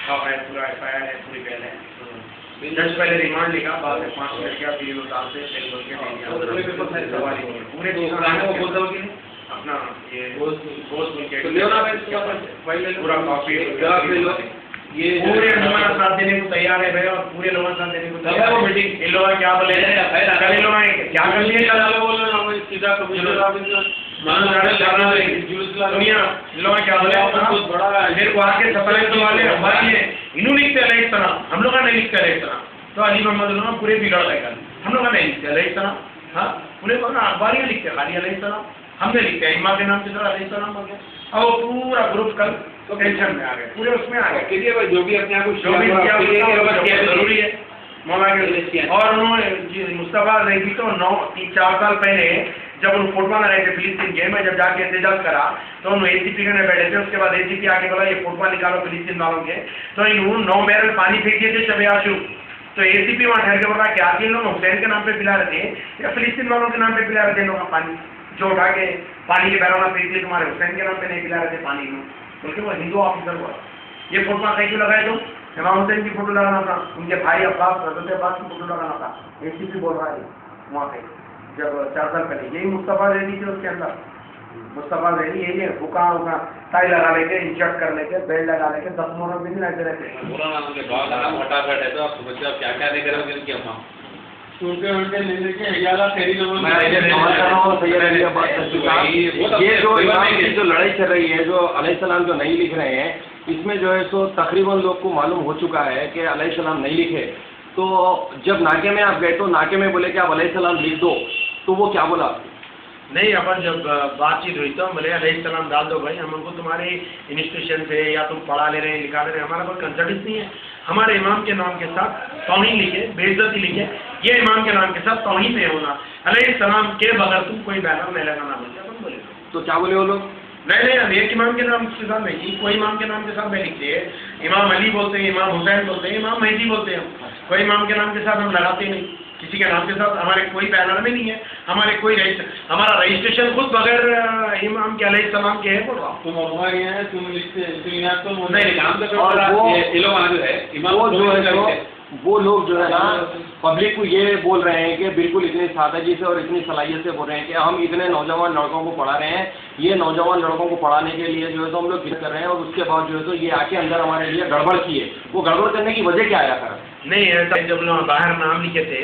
पूरा FIR है, पूरी पहले जज पहले रिमांड लिखा, बाद में 5 मिनट किया, फिर वो साल से सेल बोल के दे दिया। पूरे अपना ये गोश्त बोल के पूरा कॉपी ये पूरे लोगों का साथ देने को तैयार है भाई, और पूरे लोगों का साथ देने को तैयार है। मीटिंग इन लोगों क्या बोले, कल इन लोगों ने क्या कर लिया, कल बोल रहे हैं सीधा कमिश्नर ऑफिसर दुनिया इन लोगों ने क्या बोले, मेरे को आके सफाई तो वाले हमारी है, इन्हों लिखते हैं इस तरह, हम लोग का नहीं लिखते है इस तरह, तो अली मोहम्मद लोग पूरे बिगड़ गए, हम लोग का नहीं लिखते है इस तरह। हाँ, पूरे अखबारियाँ लिखते हैं खाली अलैहि सलाम, हमने लिखते हैं इमाम के नाम से अलैहि सलाम हो गया। अब वो पूरा ग्रुप कल तो टेंशन में आ गए, पूरे उसमें आ गए। जो भी अपने आप को जरूरी है मौला के। और उन्होंने मुस्तफा रही तो 3-4 साल पहले जब उन फुटबॉल रहे थे फिलिस्तीन के, मैं जब जाके एहतजाज करा तो उन ACP ने बैठे थे, उसके बाद ACP आके बोला ये फुटबॉल निकालो फिलिस्तीन वालों के, तो इन्होंने 9 बैरल पानी फेंक दिए थे शब आशूर। तो ACP वहाँ ठहर के बोला क्या कि लोग हुसैन के नाम पे पिला रहे थे या फिलिस्तीन वालों के नाम पे पिला रहे थे लोग पानी, जो उठा के पानी के बैरल में फेंक दिए, तुम्हारे हुसैन के नाम पे नहीं पिला रहे थे पानी में, बल्कि वो हिंदू ऑफिसर हुआ। ये फुटबॉल कहीं क्यों लगाए, तो इमाम हुसैन की फोटो लगाना था, उनके भाई अब्बास हज़रत अब्बास की फोटो लगाना था। ACP बोल रहा है वहाँ पे जब 4 साल पहले, यही मुस्तफ़ा ज़ैदी थे उसके अंदर, मुस्तफ़ा ज़ैदी यही है, हुक्का टाई लगा लेके, इंशर्ट कर लेके, बेल्ट लगा लेके 10 मोहर्रम दिन ऐसे रहते हैं। ये जो इमाम की जो लड़ाई चल रही है, जो अलैहिस्सलाम जो नहीं लिख रहे हैं, इसमें जो है सो तकरीबन लोग को मालूम हो चुका है कि अलैहिस्सलाम नहीं लिखे। तो जब नाके में आप गए तो नाके में बोले कि आप अलैहिस्सलाम लिख दो, तो वो क्या बोला? नहीं, अपन जब बातचीत हुई तो बोले अलैहिस्सलाम डाल दो भाई, हमको तुम्हारे इंस्टीट्यूशन से या तुम पढ़ा ले रहे हैं, लिखा ले रहे हैं, हमारा कोई कंसर्टिस नहीं है। हमारे इमाम के नाम के साथ तौहीन लिखे, बेइज्जती लिखे, ये इमाम के नाम के साथ तौहीन नहीं होना, अलैहिस्सलाम के बगैर तुम कोई बैनर नहीं लगाना बोलते, अपन बोले। तो क्या बोले वो लोग? नहीं, हम एक इमाम के नाम के साथ नहीं, कोई इमाम के नाम के साथ नहीं लिखते हैं। इमाम अली बोलते हैं, इमाम हुसैन बोलते हैं, इमाम मेहदी बोलते हैं, कोई इमाम के नाम के साथ हम लगाते नहीं, किसी के नाम के साथ हमारे कोई बैनर में नहीं है, हमारे कोई हमारा रजिस्ट्रेशन खुद बगैर इमाम के अलैहिस्सलाम के है। बोल रहा तुम है, तुम लिखते वो लोग जो है ना पब्लिक को ये बोल रहे हैं कि बिल्कुल इतनी सादगी से और इतनी सलाहियत से बोल रहे हैं कि हम इतने नौजवान लड़कों को पढ़ा रहे हैं, ये नौजवान लड़कों को पढ़ाने के लिए जो है तो हम लोग कर रहे हैं, और उसके बाद जो है तो ये आके अंदर हमारे लिए गड़बड़ की है। वो गड़बड़ करने की वजह क्या आया सर? नहीं, ऐसा जब लोग बाहर नाम लिखे थे,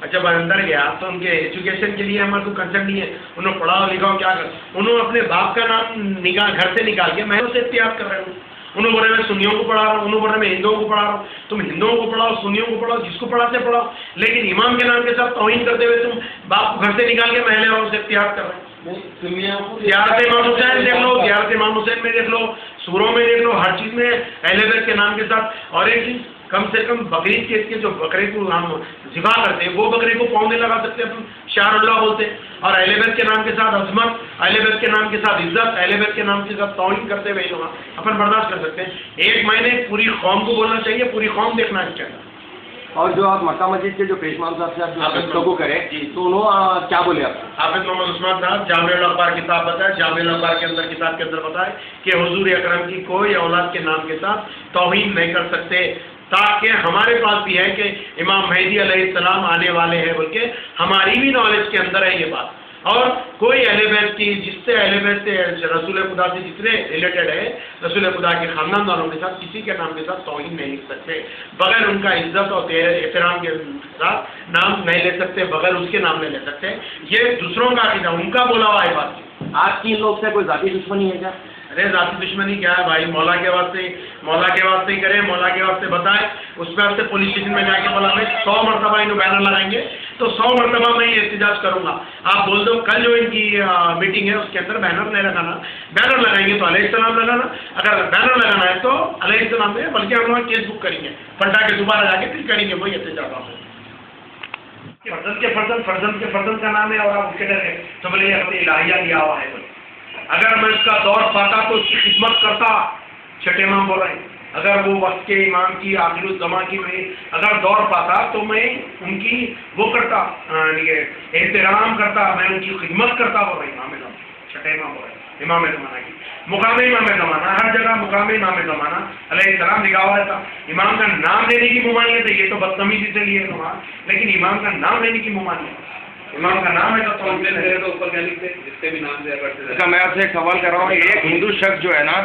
जब अंदर गया तो उनके एजुकेशन के लिए हमारे को कंसर्न नहीं है, उन्होंने पढ़ाओ लिखाओ क्या कर, उन्होंने अपने बाप का नाम निकाल घर से निकाल के मैं उसे इख्तियार कर रहा हूँ। उन्होंने बोले मैं सुन्नियों को पढ़ा रहा हूँ, उन्होंने बोले मैं हिंदुओं को पढ़ा रहा हूँ, तुम हिंदुओं को पढ़ाओ, सुन्नियों को पढ़ाओ, जिसको पढ़ाते पढ़ाओ, लेकिन इमाम के नाम के साथ तौहीन करते हुए तुम बाप को घर से निकाल के महले और उसे इख्तियार कर रहे हो। ज़ियारत इमाम हुसैन देख लो, ज़ियारत इमाम हुसैन में देख लो, सूरों में देख लो, हर चीज़ में अहले बैत के नाम के साथ। और एक चीज़, कम से कम बकरीद के इसके जो बकरे को हम ज़िबा करते हैं, वो बकरे को पाँव नहीं लगा सकते, अपन शारुल्लाह बोलते हैं। और अहले बैत के नाम के साथ अज़मत, अहले बैत के नाम के साथ इज्जत, अहले बैत के नाम के साथ तौहीन करते हुए लोग अपन बर्दाश्त कर सकते हैं। एक महीने पूरी कौम को बोलना चाहिए, पूरी कौम देखना चाहिए। और जो आप मक्का मस्जिद के जो पेशमान साहब से आप जो को करें, तो उन्होंने क्या बोले आप? हाफिज मोहम्मद उस्मान साहब जामिउल अखबार किताब बताए, जामिउल अखबार के अंदर किताब के अंदर बताए कि हुजूर अकरम की कोई औलाद के नाम के साथ तौहीन नहीं कर सकते, ताकि हमारे पास भी है कि इमाम मेहदी अलैहिस्सलाम आने वाले हैं बोल के हमारी भी नॉलेज के अंदर है ये बात। और कोई अहले बैत की, जिससे अहले बैत से रसूल खुदा से जितने रिलेटेड है, रसूल खुदा के खानदान वालों के साथ किसी के नाम के साथ तौहीन नहीं लिख सकते, बगैर उनका इज्जत और एहतराम के साथ नाम नहीं ले सकते, बगैर उसके नाम नहीं ले सकते। ये दूसरों का अकीदा, उनका बोला हुआ है बात। आपकी इन लोग से कोई जाती दुश्मनी है क्या? अरे जाती दुश्मनी क्या है भाई, मौला के वास्ते ही करें, मौला के वास्ते बताए, उस पर से पुलिस स्टेशन में जाके बोला मैं 100 मरतबा इन्हों बैनर लगाएंगे तो 100 मरतबा मैं ये एहतजाज करूंगा। आप बोल दो कल जो इनकी मीटिंग है उसके अंदर बैनर नहीं लगाना, बैनर लगाएंगे तो अलैहिस्सलाम लगाना, अगर बैनर लगाना है तो अलैहिस्सलाम में, बल्कि हम लोग केस बुक करेंगे, पलटा के दोबारा जाके फिर करेंगे वही एहतजाज। फर्जंद के फर्जंद का नाम है और आप उसके डर है तो बोले अपनी इलाहिया लिया हुआ है। अगर मैं उसका दौर पाता तो उसकी खिदमत करता, छठे इमाम बोल रहे हैं, अगर वो वक्त के इमाम की आखिरुज़्ज़मा की मैं अगर दौर पाता तो मैं उनकी वो करता, एहतराम करता, मैं उनकी खिदमत करता, बोल रहे इमाम छठे इमाम बोल रहे हैं। امام زمانہ کی. مقام امام زمانہ ہر جگہ مقام امام زمانہ علیہ السلام لکھا ہوا تھا. امام کا نام لینے کی ممانعت ہے, یہ تو بدتمیزی سے لیے وہاں, لیکن امام کا نام لینے کی ممانعت, امام کا نام ہے تو اوپر کیا لکھتے جس سے بھی نام دیا کرتے. اچھا میں آپ سے ایک سوال کر رہا ہوں, ایک ہندو شخص جو ہے نا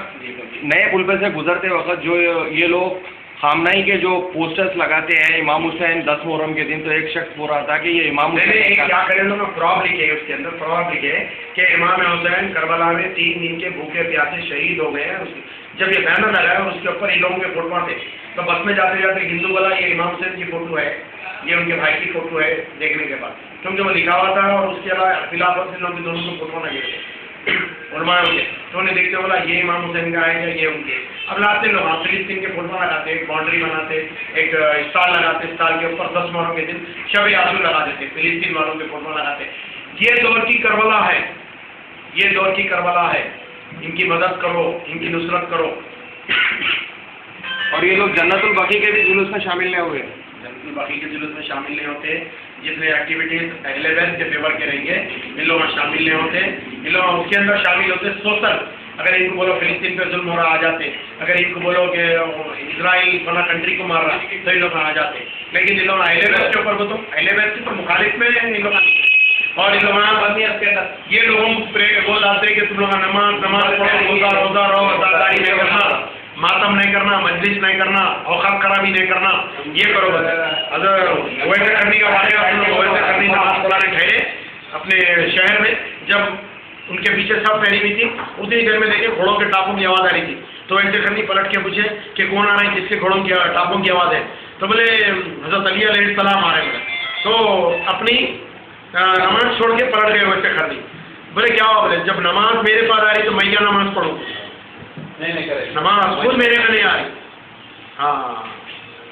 نئے پل پہ سے گزرتے وقت جو یہ لوگ خامنائی کے جو پوسٹرز لگاتے ہیں امام حسین 10 محرم کے دن, تو ایک شخص بول رہا تھا کہ یہ امام حسین کیا کرے لوگ فراڈ لکھے, اس کے اندر فراڈ لکھے کہ امام حسین کربلا میں 3 دن کے بھوکے پیاسے شہید ہو گئے ہیں. جب یہ بینر لگا ہے اس کے اوپر ان لوگوں کے فوٹو تھے, تو بس میں جاتے جاتے ہندو والا یہ امام حسین کی فوٹو ہے, یہ ان کے بھائی کی فوٹو ہے دیکھنے کے بعد, کیونکہ وہ لکھا ہوا تھا اور اس کے علاوہ خلافت سے لوگوں کی دونوں کو فوٹو لگے تھے علماء کے, تو انہیں دیکھتے بولا یہ امام حسین کا ہے یا یہ ان کے. اب لاتے لوگ فلسطین کے فوٹو لگاتے, ایک باؤنڈری بناتے, ایک اسٹال لگاتے, اسٹال کے اوپر 10 محرم کے دن شب یاسین لگا دیتے, فلسطین والوں کے فوٹو لگاتے. یہ دور کی کربلا ہے, یہ دور کی کربلا ہے, ان کی مدد کرو, ان کی نصرت کرو. اور یہ لوگ جنت البقیع کے بھی جلوس میں شامل نہیں ہوئے, جنت البقیع کے جلوس میں شامل نہیں ہوتے. جتنے ایکٹیویٹیز اہل بیت کے فیور کے رہیں گے ان لوگ شامل نہیں ہوتے. ان لوگ اس کے اندر شامل ہوتے سوشل, اگر ان کو بولو فلسطین پہ ظلم ہو رہا آ جاتے, اگر ان کو بولو کہ اسرائیل فلاں کنٹری کو مار رہا تو ان لوگ آ جاتے. لیکن ان لوگ اہل بیت کے اوپر تو اہل بیت کے تو مخالف میں ان لوگ, اور ان لوگ یہ لوگوں کو بول ڈالتے کہ تم لوگ نماز پڑھو, روزہ رہو, ازاداری نہیں کرنا, ماتم نہیں کرنا, مجلس نہیں کرنا, اوقات خرابی نہیں کرنا, یہ کرو. اگر ویسے کرنے کا واقعہ ویسے کرنے نماز پڑھانے ٹھہرے اپنے شہر میں, جب ان کے پیچھے سب پہلی ہوئی تھی اتنی دیر میں دیکھے گھوڑوں کے ٹاپوں کی آواز آ رہی تھی, تو ایسے کرنی پلٹ کے پوچھے کہ کون آ رہا ہے, جس کے گھوڑوں کی ٹاپوں کی آواز ہے, تو بولے حضرت علی علیہ السلام آ رہے ہیں. تو اپنی نماز چھوڑ کے پلٹ گئے ویسے کرنی. بولے کیا ہوا, بولے جب نماز میرے پاس آ رہی تو میں کیا نماز پڑھوں, نماز خود میرے میں نہیں آ رہی. ہاں,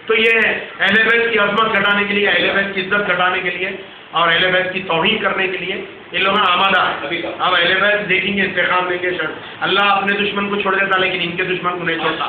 تو یہ اہل بیت کی عظمت گھٹانے کے لیے, اہل بیت کی عزت گھٹانے کے لیے اور اہل بیت کی توہین کرنے کے لیے یہ لوگ آمادہ ہیں. اب اہل بیت دیکھیں گے, استحکام دیں گے, اللہ اپنے دشمن کو چھوڑ دیتا لیکن ان کے دشمن کو نہیں چھوڑتا.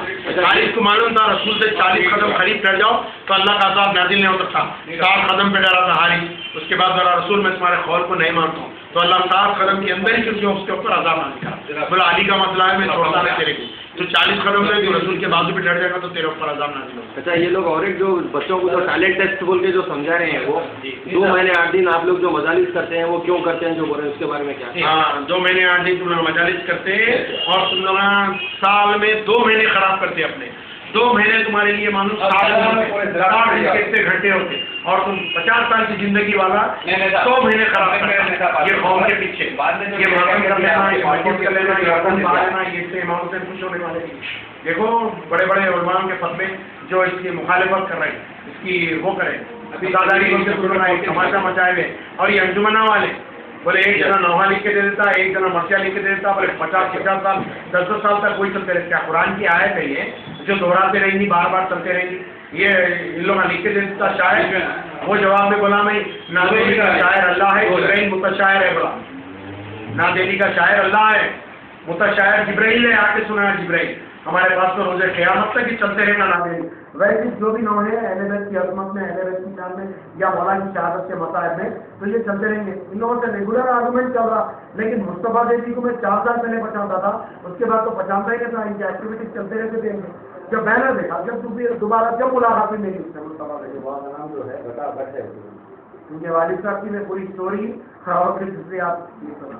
اس کو معلوم تھا رسول سے 40 قدم قریب ٹھہر جاؤ تو اللہ کا عذاب نازل نہیں ہو سکتا. 60 قدم پہ ڈرا تھا حارث, اس کے بعد ذرا رسول میں تمہارے قول کو نہیں مانتا ہوں, تو اللہ 60 قدم کے اندر ہی کیونکہ اس کے اوپر عذاب نازل کرا. بولا علی کا مسئلہ ہے, میں چھوڑتا نہیں تیرے کو, تو 40 قدم سے جو رسول کے بازو پہ ڈر جائے گا تو تیرے اوپر عذاب نازل ہوگا. اچھا یہ لوگ اور ایک جو بچوں کو جو ٹیلنٹ ٹیسٹ بول کے جو سمجھا رہے ہیں, وہ 2 مہینے 8 دن آپ لوگ جو مجالس کرتے ہیں وہ کیوں کرتے ہیں جو بول رہے ہیں اس کے بارے میں کیا؟ ہاں 2 مہینے 8 دن تم لوگ مجالس کرتے اور تم لوگ سال میں 2 مہینے خراب کرتے اپنے. 2 مہینے تمہارے لیے معلوم 60 گھنٹے ہوتے اور تم 50 سال کی زندگی والا 2 مہینے خراب کرتے. یہ قوم کے پیچھے یہ ماتم کر لینا, یہ مسجد کر لینا, یہ رقم پا لینا, یہ اس سے امام سے خوش ہونے والے. دیکھو بڑے بڑے علماء کے فتوے جو اس کی مخالفت کر رہے ہیں, اس کی وہ کریں داداری کو تماشا مچائے ہوئے. اور یہ انجمنہ والے بولے ایک جنا نوحہ لکھ کے دے دیتا, ایک جنا مرثیہ لکھ کے دے دیتا, بولے 50 سال 10 سال تک کوئی چلتے رہتے. قرآن کی آیت ہے یہ جو دہراتے رہیں گی, بار بار چلتے رہیں گی. یہ ان لوگوں نے لکھ کے دے دیتا شاعر, وہ جواب میں بولا میں نادیلی کا شاعر اللہ ہے, جبرائیل متشاعر ہے. بولا نادیلی کا شاعر اللہ ہے, متشاعر جبرائیل ہے, آ کے سنا ہے جبرائیل. ہمارے پاس تو روزے قیامت تک ہی چلتے رہنا نادیلی. ویسے جو بھی نوحے ہیں اہل بیت کی عظمت میں, اہل بیت کی شان میں یا مولا کی شہادت کے مسائل میں, تو یہ چلتے رہیں گے. ان لوگوں سے ریگولر آرگومنٹ چل رہا, لیکن مصطفیٰ دیوی کو میں 4 سال پہلے بچاتا تھا, اس کے بعد تو بچاتا ہی نہیں تھا. ان کی ایکٹیویٹیز چلتے رہتے تھے. جب بینر دیکھا, جب دوبارہ جب ملاقات میری اس سے مصطفیٰ دیوی کا نام جو ہے بتا بچے, ان کے والد صاحب کی میں پوری اسٹوری اور پھر دوسری آپ یہ سنا.